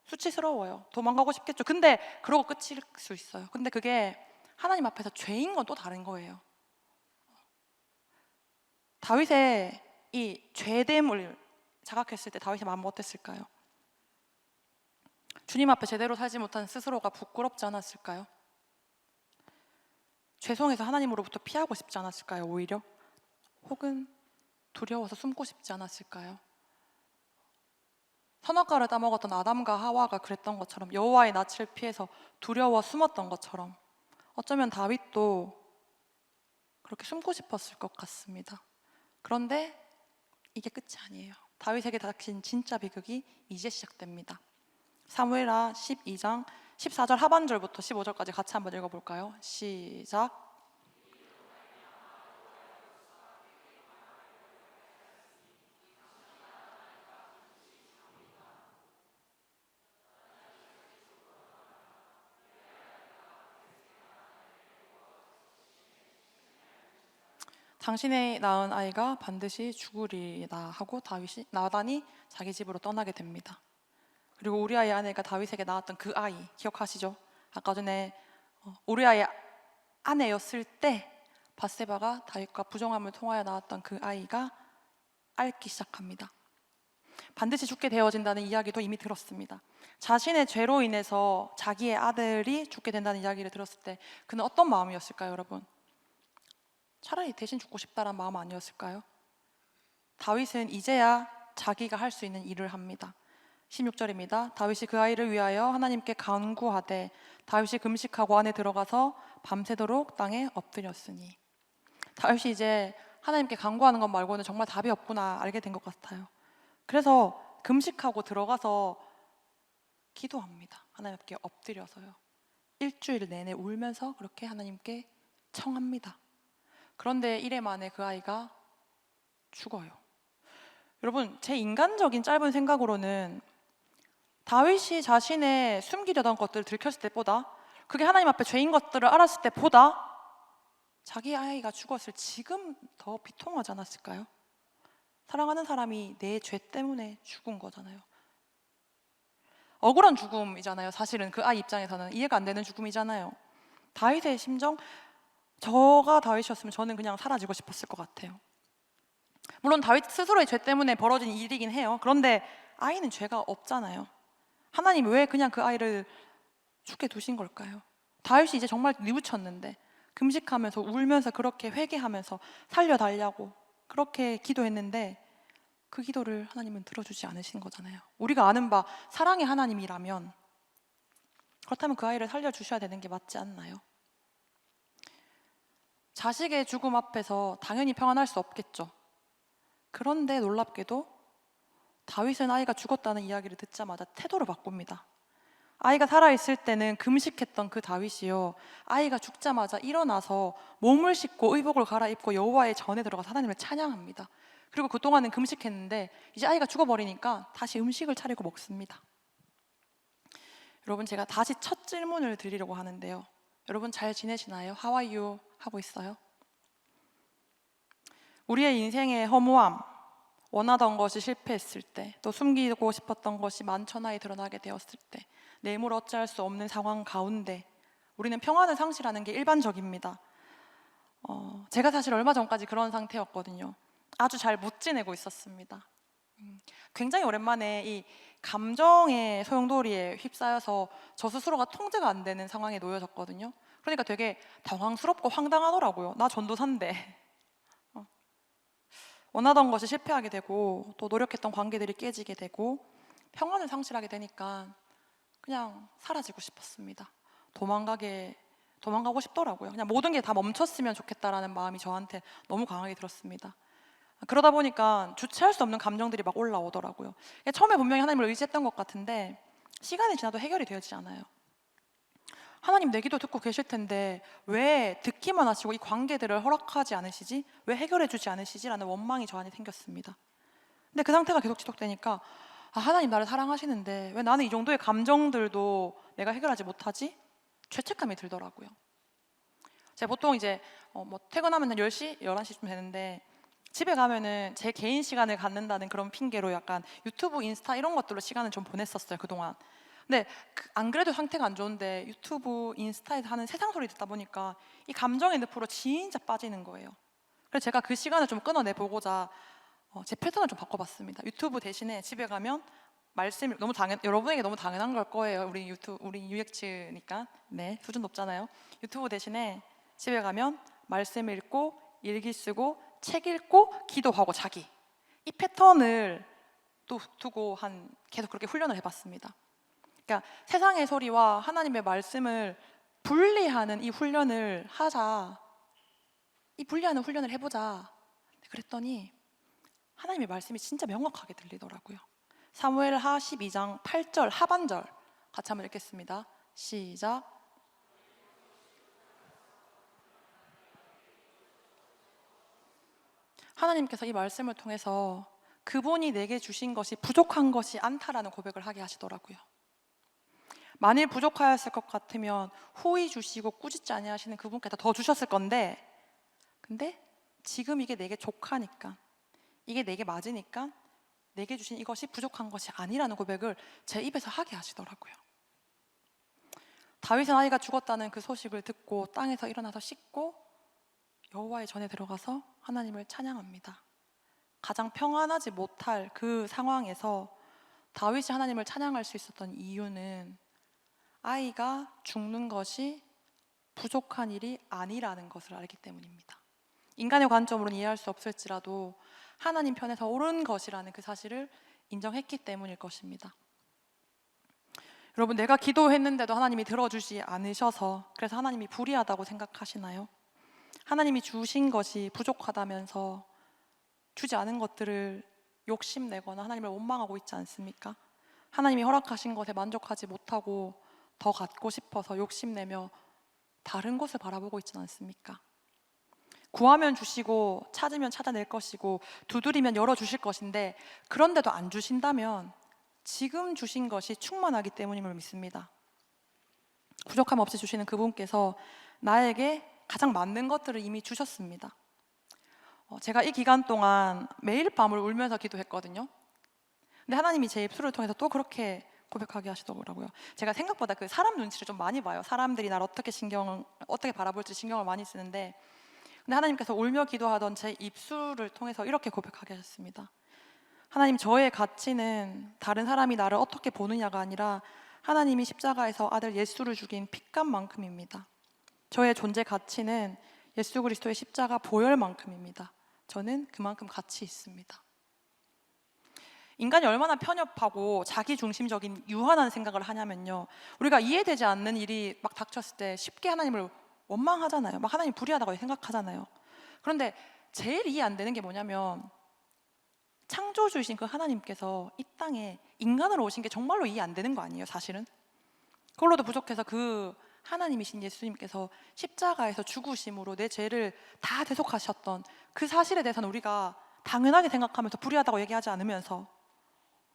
수치스러워요, 도망가고 싶겠죠. 근데 그러고 끝일 수 있어요. 근데 그게 하나님 앞에서 죄인 건 또 다른 거예요. 다윗의 이 죄됨을 자각했을 때 다윗의 마음은 어땠을까요? 주님 앞에 제대로 살지 못한 스스로가 부끄럽지 않았을까요? 죄송해서 하나님으로부터 피하고 싶지 않았을까요? 오히려? 혹은 두려워서 숨고 싶지 않았을까요? 선악과를 따먹었던 아담과 하와가 그랬던 것처럼, 여호와의 낯을 피해서 두려워 숨었던 것처럼, 어쩌면 다윗도 그렇게 숨고 싶었을 것 같습니다. 그런데 이게 끝이 아니에요. 다윗에게 닥친 진짜 비극이 이제 시작됩니다. 사무엘하 12장 14절 하반절부터 15절까지 같이 한번 읽어볼까요? 시작. 당신의 낳은 아이가 반드시 죽으리이다 하고 나단이 자기 집으로 떠나게 됩니다. 그리고 우리아의 아내가 다윗에게 낳았던 그 아이 기억하시죠? 아까 전에 우리아의 아내였을 때 밧세바가 다윗과 부정함을 통하여 낳았던 그 아이가 앓기 시작합니다. 반드시 죽게 되어진다는 이야기도 이미 들었습니다. 자신의 죄로 인해서 자기의 아들이 죽게 된다는 이야기를 들었을 때 그는 어떤 마음이었을까요, 여러분? 차라리 대신 죽고 싶다란 마음 아니었을까요? 다윗은 이제야 자기가 할 수 있는 일을 합니다. 16절입니다. 다윗이 그 아이를 위하여 하나님께 간구하되 다윗이 금식하고 안에 들어가서 밤새도록 땅에 엎드렸으니. 다윗이 이제 하나님께 간구하는 것 말고는 정말 답이 없구나 알게 된 것 같아요. 그래서 금식하고 들어가서 기도합니다. 하나님께 엎드려서요. 일주일 내내 울면서 그렇게 하나님께 청합니다. 그런데 이래 만에 그 아이가 죽어요. 여러분, 제 인간적인 짧은 생각으로는 다윗이 자신의 숨기려던 것들을 들켰을 때보다, 그게 하나님 앞에 죄인 것들을 알았을 때보다 자기 아이가 죽었을 지금 더 비통하지 않았을까요? 사랑하는 사람이 내 죄 때문에 죽은 거잖아요. 억울한 죽음이잖아요. 사실은 그 아이 입장에서는 이해가 안 되는 죽음이잖아요. 다윗의 심정, 저가 다윗이었으면 저는 그냥 사라지고 싶었을 것 같아요. 물론 다윗 스스로의 죄 때문에 벌어진 일이긴 해요. 그런데 아이는 죄가 없잖아요. 하나님 왜 그냥 그 아이를 죽게 두신 걸까요? 다윗이 이제 정말 뉘우쳤는데 금식하면서 울면서 그렇게 회개하면서 살려달라고 그렇게 기도했는데 그 기도를 하나님은 들어주지 않으신 거잖아요. 우리가 아는 바 사랑의 하나님이라면 그렇다면 그 아이를 살려주셔야 되는 게 맞지 않나요? 자식의 죽음 앞에서 당연히 평안할 수 없겠죠. 그런데 놀랍게도 다윗은 아이가 죽었다는 이야기를 듣자마자 태도를 바꿉니다. 아이가 살아있을 때는 금식했던 그 다윗이요, 아이가 죽자마자 일어나서 몸을 씻고 의복을 갈아입고 여호와의 전에 들어가서 하나님을 찬양합니다. 그리고 그동안은 금식했는데 이제 아이가 죽어버리니까 다시 음식을 차리고 먹습니다. 여러분, 제가 다시 첫 질문을 드리려고 하는데요. 여러분 잘 지내시나요? How are you? 하고 있어요? 우리의 인생의 허무함, 원하던 것이 실패했을 때, 또 숨기고 싶었던 것이 만천하에 드러나게 되었을 때, 내물 어찌할 수 없는 상황 가운데 우리는 평안을 상실하는 게 일반적입니다. 제가 사실 얼마 전까지 그런 상태였거든요. 아주 잘 못 지내고 있었습니다. 굉장히 오랜만에 이 감정의 소용돌이에 휩싸여서 저 스스로가 통제가 안 되는 상황에 놓여졌거든요. 그러니까 되게 당황스럽고 황당하더라고요. 나 전도사인데. 원하던 것이 실패하게 되고 또 노력했던 관계들이 깨지게 되고 평안을 상실하게 되니까 그냥 사라지고 싶었습니다. 도망가고 싶더라고요. 그냥 모든 게 다 멈췄으면 좋겠다라는 마음이 저한테 너무 강하게 들었습니다. 그러다 보니까 주체할 수 없는 감정들이 막 올라오더라고요. 처음에 분명히 하나님을 의지했던 것 같은데 시간이 지나도 해결이 되어지지 않아요. 하나님 내 기도 듣고 계실 텐데 왜 듣기만 하시고 이 관계들을 허락하지 않으시지? 왜 해결해 주지 않으시지? 라는 원망이 저 안에 생겼습니다. 근데 그 상태가 계속 지속되니까 하나님 나를 사랑하시는데 왜 나는 이 정도의 감정들도 내가 해결하지 못하지? 죄책감이 들더라고요. 제가 보통 이제 퇴근하면 한 10시, 11시쯤 되는데 집에 가면은 제 개인 시간을 갖는다는 그런 핑계로 약간 유튜브, 인스타 이런 것들로 시간을 좀 보냈었어요, 그동안. 근데 안 그래도 상태가 안 좋은데 유튜브, 인스타에서 하는 세상 소리 듣다 보니까 이 감정의 늪으로 진짜 빠지는 거예요. 그래서 제가 그 시간을 좀 끊어내보고자 제 패턴을 좀 바꿔봤습니다. 유튜브 대신에 집에 가면 말씀이 여러분에게 너무 당연한 걸 거예요. 우리 UX니까. 네, 수준 높잖아요. 유튜브 대신에 집에 가면 말씀 읽고, 일기 쓰고, 책 읽고, 기도하고 자기. 이 패턴을 또 두고 계속 그렇게 훈련을 해봤습니다. 그러니까 세상의 소리와 하나님의 말씀을 분리하는 이 훈련을 하자. 이 분리하는 훈련을 해보자. 그랬더니 하나님의 말씀이 진짜 명확하게 들리더라고요. 사무엘하 12장 8절 하반절 같이 한번 읽겠습니다. 시작. 하나님께서 이 말씀을 통해서 그분이 내게 주신 것이 부족한 것이 않다라는 고백을 하게 하시더라고요. 만일 부족하였을 것 같으면 후히 주시고 꾸짖지 아니하시는 그분께서 더 주셨을 건데, 근데 지금 이게 내게 족하니까, 이게 내게 맞으니까 내게 주신 이것이 부족한 것이 아니라는 고백을 제 입에서 하게 하시더라고요. 다윗의 아이가 죽었다는 그 소식을 듣고 땅에서 일어나서 씻고 여호와의 전에 들어가서 하나님을 찬양합니다. 가장 평안하지 못할 그 상황에서 다윗이 하나님을 찬양할 수 있었던 이유는 아이가 죽는 것이 부족한 일이 아니라는 것을 알기 때문입니다. 인간의 관점으로는 이해할 수 없을지라도 하나님 편에서 옳은 것이라는 그 사실을 인정했기 때문일 것입니다. 여러분, 내가 기도했는데도 하나님이 들어주지 않으셔서 그래서 하나님이 불의하다고 생각하시나요? 하나님이 주신 것이 부족하다면서 주지 않은 것들을 욕심내거나 하나님을 원망하고 있지 않습니까? 하나님이 허락하신 것에 만족하지 못하고 더 갖고 싶어서 욕심내며 다른 것을 바라보고 있지 않습니까? 구하면 주시고 찾으면 찾아낼 것이고 두드리면 열어주실 것인데, 그런데도 안 주신다면 지금 주신 것이 충만하기 때문임을 믿습니다. 부족함 없이 주시는 그분께서 나에게 가장 맞는 것들을 이미 주셨습니다. 제가 이 기간 동안 매일 밤을 울면서 기도했거든요. 근데 하나님이 제 입술을 통해서 또 그렇게 고백하게 하시더라고요. 제가 생각보다 그 사람 눈치를 좀 많이 봐요. 사람들이 나를 어떻게 바라볼지 신경을 많이 쓰는데, 근데 하나님께서 울며 기도하던 제 입술을 통해서 이렇게 고백하게 하셨습니다. 하나님, 저의 가치는 다른 사람이 나를 어떻게 보느냐가 아니라 하나님이 십자가에서 아들 예수를 죽인 핏값만큼입니다. 저의 존재 가치는 예수 그리스도의 십자가 보혈만큼입니다. 저는 그만큼 가치 있습니다. 인간이 얼마나 편협하고 자기중심적인 유한한 생각을 하냐면요, 우리가 이해되지 않는 일이 막 닥쳤을 때 쉽게 하나님을 원망하잖아요. 막 하나님 불의하다고 생각하잖아요. 그런데 제일 이해 안 되는 게 뭐냐면, 창조주이신 그 하나님께서 이 땅에 인간으로 오신 게 정말로 이해 안 되는 거 아니에요, 사실은? 그걸로도 부족해서 그 하나님이신 예수님께서 십자가에서 죽으심으로 내 죄를 다 대속하셨던 그 사실에 대해서는 우리가 당연하게 생각하면서 불의하다고 얘기하지 않으면서,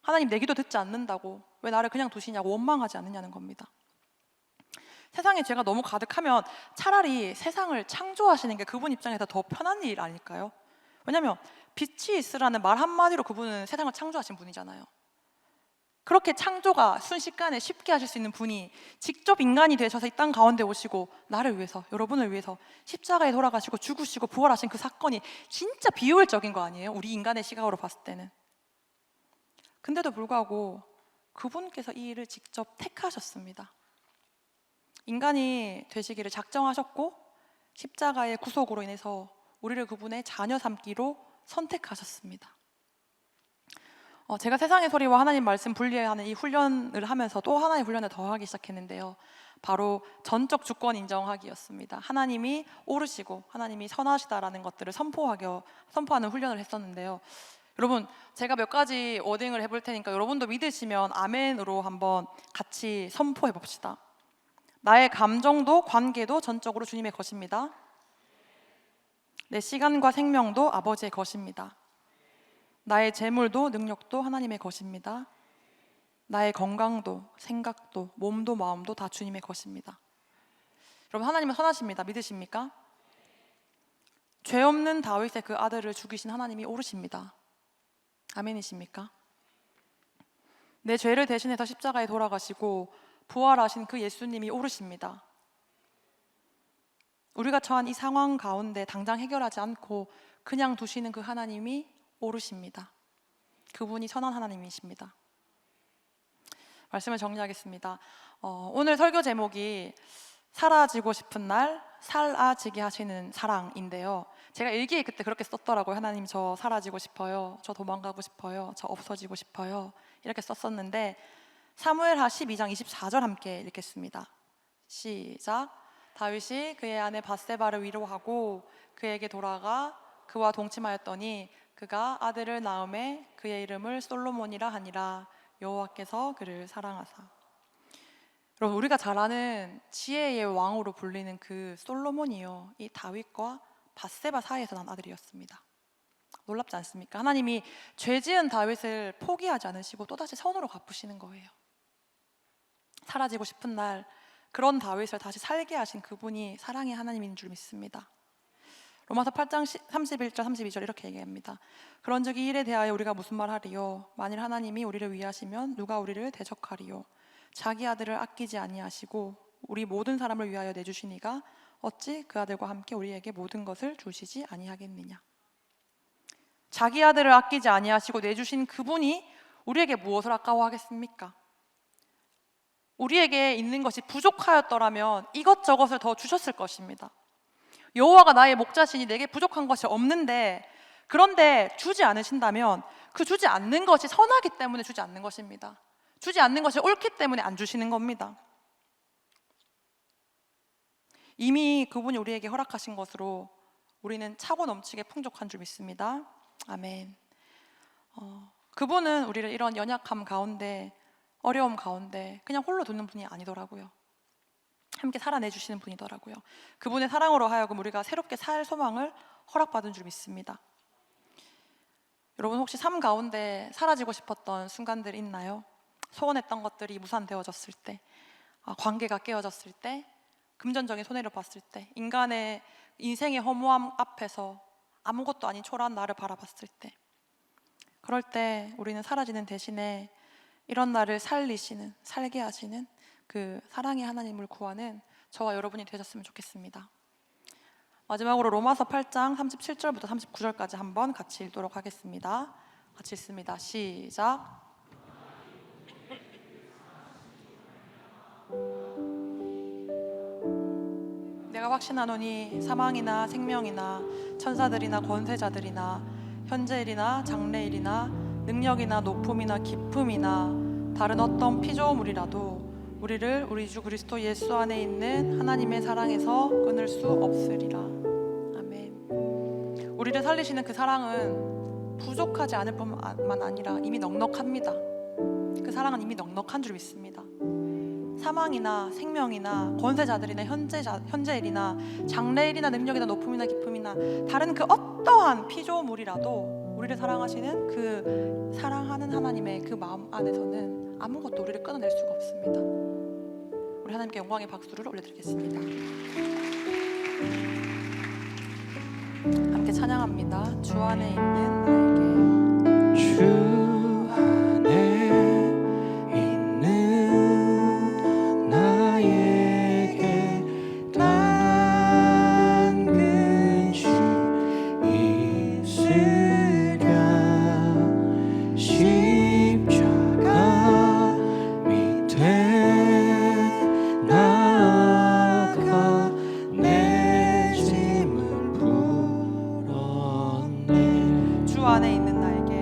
하나님 내 기도 듣지 않는다고 왜 나를 그냥 두시냐고 원망하지 않느냐는 겁니다. 세상에 죄가 너무 가득하면 차라리 세상을 창조하시는 게 그분 입장에서 더 편한 일 아닐까요? 왜냐하면 빛이 있으라는 말 한마디로 그분은 세상을 창조하신 분이잖아요. 그렇게 창조가 순식간에 쉽게 하실 수 있는 분이 직접 인간이 되셔서 이 땅 가운데 오시고 나를 위해서, 여러분을 위해서 십자가에 돌아가시고 죽으시고 부활하신 그 사건이 진짜 비효율적인 거 아니에요? 우리 인간의 시각으로 봤을 때는. 근데도 불구하고 그분께서 이 일을 직접 택하셨습니다. 인간이 되시기를 작정하셨고 십자가의 구속으로 인해서 우리를 그분의 자녀 삼기로 선택하셨습니다. 제가 세상의 소리와 하나님 말씀 분리하는 이 훈련을 하면서 또 하나의 훈련을 더 하기 시작했는데요, 바로 전적 주권 인정하기였습니다. 하나님이 옳으시고 하나님이 선하시다라는 것들을 선포하는 훈련을 했었는데요, 여러분, 제가 몇 가지 워딩을 해볼 테니까 여러분도 믿으시면 아멘으로 한번 같이 선포해 봅시다. 나의 감정도 관계도 전적으로 주님의 것입니다. 내 시간과 생명도 아버지의 것입니다. 나의 재물도 능력도 하나님의 것입니다. 나의 건강도 생각도 몸도 마음도 다 주님의 것입니다. 여러분, 하나님은 선하십니다. 믿으십니까? 죄 없는 다윗의 그 아들을 죽이신 하나님이 옳으십니다. 아멘이십니까? 내 죄를 대신해서 십자가에 돌아가시고 부활하신 그 예수님이 오르십니다. 우리가 처한 이 상황 가운데 당장 해결하지 않고 그냥 두시는 그 하나님이 오르십니다. 그분이 선한 하나님이십니다. 말씀을 정리하겠습니다. 오늘 설교 제목이 사라지고 싶은 날 사라지게 하시는 사랑인데요. 제가 일기에 그때 그렇게 썼더라고요. 하나님, 저 사라지고 싶어요. 저 도망가고 싶어요. 저 없어지고 싶어요. 이렇게 썼었는데 사무엘하 12장 24절 함께 읽겠습니다. 시작. 다윗이 그의 아내 밧세바를 위로하고 그에게 돌아가 그와 동침하였더니 그가 아들을 낳음에 그의 이름을 솔로몬이라 하니라. 여호와께서 그를 사랑하사. 여러분, 우리가 잘 아는 지혜의 왕으로 불리는 그 솔로몬이요, 이 다윗과 밧세바 사이에서 난 아들이었습니다. 놀랍지 않습니까? 하나님이 죄 지은 다윗을 포기하지 않으시고 또다시 선으로 갚으시는 거예요. 사라지고 싶은 날 그런 다윗을 다시 살게 하신 그분이 사랑의 하나님인 줄 믿습니다. 로마서 8장 31절 32절 이렇게 얘기합니다. 그런즉 이 일에 대하여 우리가 무슨 말하리요? 만일 하나님이 우리를 위하시면 누가 우리를 대적하리요? 자기 아들을 아끼지 아니하시고 우리 모든 사람을 위하여 내주시니가 어찌 그 아들과 함께 우리에게 모든 것을 주시지 아니하겠느냐. 자기 아들을 아끼지 아니하시고 내주신 그분이 우리에게 무엇을 아까워하겠습니까? 우리에게 있는 것이 부족하였더라면 이것저것을 더 주셨을 것입니다. 여호와가 나의 목자시니 내게 부족한 것이 없는데, 그런데 주지 않으신다면 그 주지 않는 것이 선하기 때문에 주지 않는 것입니다. 주지 않는 것이 옳기 때문에 안 주시는 겁니다. 이미 그분이 우리에게 허락하신 것으로 우리는 차고 넘치게 풍족한 줄 믿습니다. 아멘. 그분은 우리를 이런 연약함 가운데, 어려움 가운데 그냥 홀로 두는 분이 아니더라고요. 함께 살아내주시는 분이더라고요. 그분의 사랑으로 하여금 우리가 새롭게 살 소망을 허락받은 줄 믿습니다. 여러분, 혹시 삶 가운데 사라지고 싶었던 순간들 있나요? 소원했던 것들이 무산되어졌을 때, 관계가 깨어졌을 때, 금전적인 손해를 봤을 때, 인간의 인생의 허무함 앞에서 아무것도 아닌 초라한 나를 바라봤을 때, 그럴 때 우리는 사라지는 대신에 이런 나를 살리시는, 살게 하시는 그 사랑의 하나님을 구하는 저와 여러분이 되셨으면 좋겠습니다. 마지막으로 로마서 8장 37절부터 39절까지 한번 같이 읽도록 하겠습니다. 같이 읽습니다. 시작. 내가 확신하노니 사망이나 생명이나 천사들이나 권세자들이나 현재일이나 장래일이나 능력이나 높음이나 깊음이나 다른 어떤 피조물이라도 우리를 우리 주 그리스도 예수 안에 있는 하나님의 사랑에서 끊을 수 없으리라. 아멘. 우리를 살리시는 그 사랑은 부족하지 않을 뿐만 아니라 이미 넉넉합니다. 그 사랑은 이미 넉넉한 줄 믿습니다. 사망이나 생명이나 권세자들이나 현재일이나 장래일이나 능력이나 높음이나 깊음이나 다른 그 어떠한 피조물이라도 우리를 사랑하시는 그 사랑하는 하나님의 그 마음 안에서는 아무것도 우리를 끊어낼 수가 없습니다. 우리 하나님께 영광의 박수를 올려드리겠습니다. 함께 찬양합니다. 주 안에 있는 나에게. 주 안에 있는 나에게 당근시 있으랴. 십자가 밑에 나아가 내 짐을 풀었네. 주 안에 있는 나에게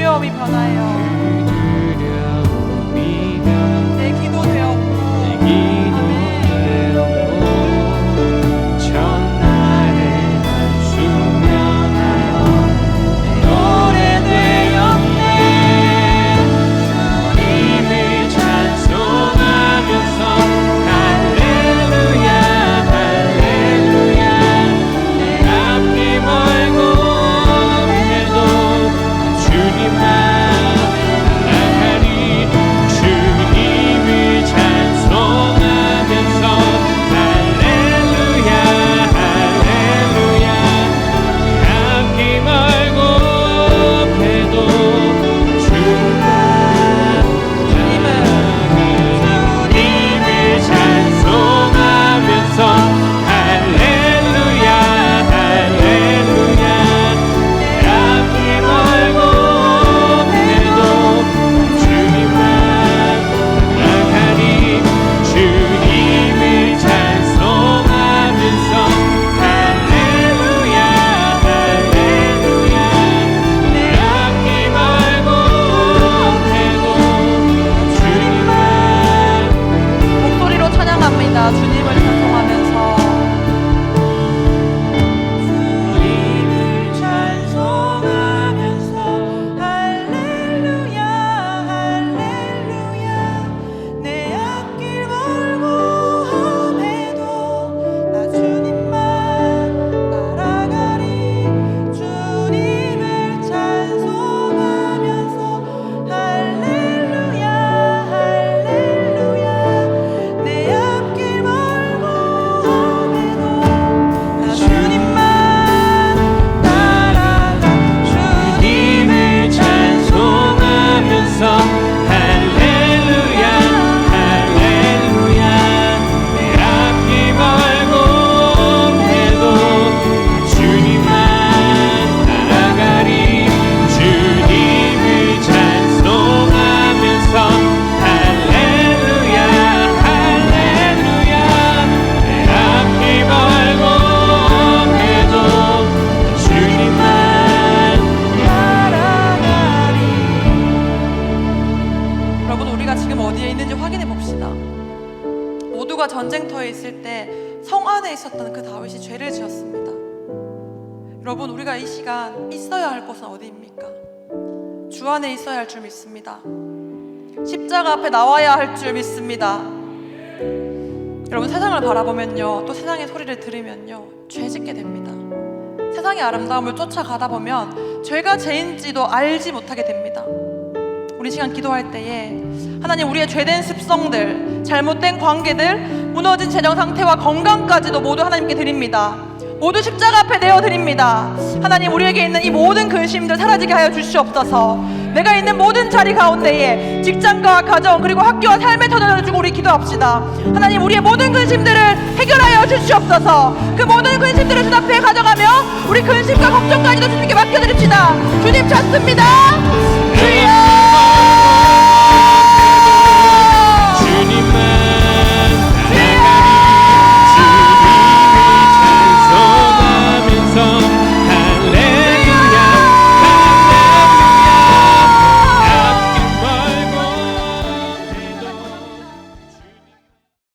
두려움이 변하여 내 기도 되었고 전날에 한수면하여 노래되었네. 주님을 찬송하면서 할렐루야 할렐루야. 내 앞이 멀고 해도 주님만 나가리. 주님을 찬송하면서 할렐루야 할렐루야. 내 앞이 멀고 해도 주님을 찬송하면서 할렐루야 할렐루야. 내 앞이 멀고 해도 주님만 나가리. 주님을 찬송하면서 할렐루야 할렐루야. 내 앞이 멀고 해도 주님만. 목소리로 찬양합니다. 주님을 찬송하면서 주님을 찬송하면서 할렐루야 할렐루야. 내 앞길 멀고 험해도 나 주님만 따라가리. 주님을 찬송하면서 할렐루야 할렐루야. 내 앞길 멀고 험해도 나 주님만 따라가. 주님을 찬송하면서 할렐루야 할렐루야. 내 앞이 멀고 해도 주님만 따라가리. 주님을 찬송하면서 할렐루야 할렐루야. 내 앞이 멀고 해도 주님만 따라가리. 여러분, 우리가 지금 어디에 있는지 확인해 봅시다. 모두가 전쟁터에 있을 때 성 안에 있었던 그 다윗이 죄를 지었습니다. 여러분, 우리가 이 시간 있어야 할 곳은 어디입니까? 주 안에 있어야 할 줄 믿습니다. 십자가 앞에 나와야 할 줄 믿습니다. 여러분, 세상을 바라보면요, 또 세상의 소리를 들으면요, 죄 짓게 됩니다. 세상의 아름다움을 쫓아가다 보면 죄가 죄인지도 알지 못하게 됩니다. 우리 시간 기도할 때에 하나님, 우리의 죄된 습성들, 잘못된 관계들, 무너진 재정 상태와 건강까지도 모두 하나님께 드립니다. 모두 십자가 앞에 내어드립니다. 하나님, 우리에게 있는 이 모든 근심들 사라지게 하여 주시옵소서. 내가 있는 모든 자리 가운데에 직장과 가정 그리고 학교와 삶의 터전을 주고 우리 기도합시다. 하나님, 우리의 모든 근심들을 해결하여 주시옵소서. 그 모든 근심들을 주 앞에 가져가며 우리 근심과 걱정까지도 주님께 맡겨드립시다. 주님 찾습니다.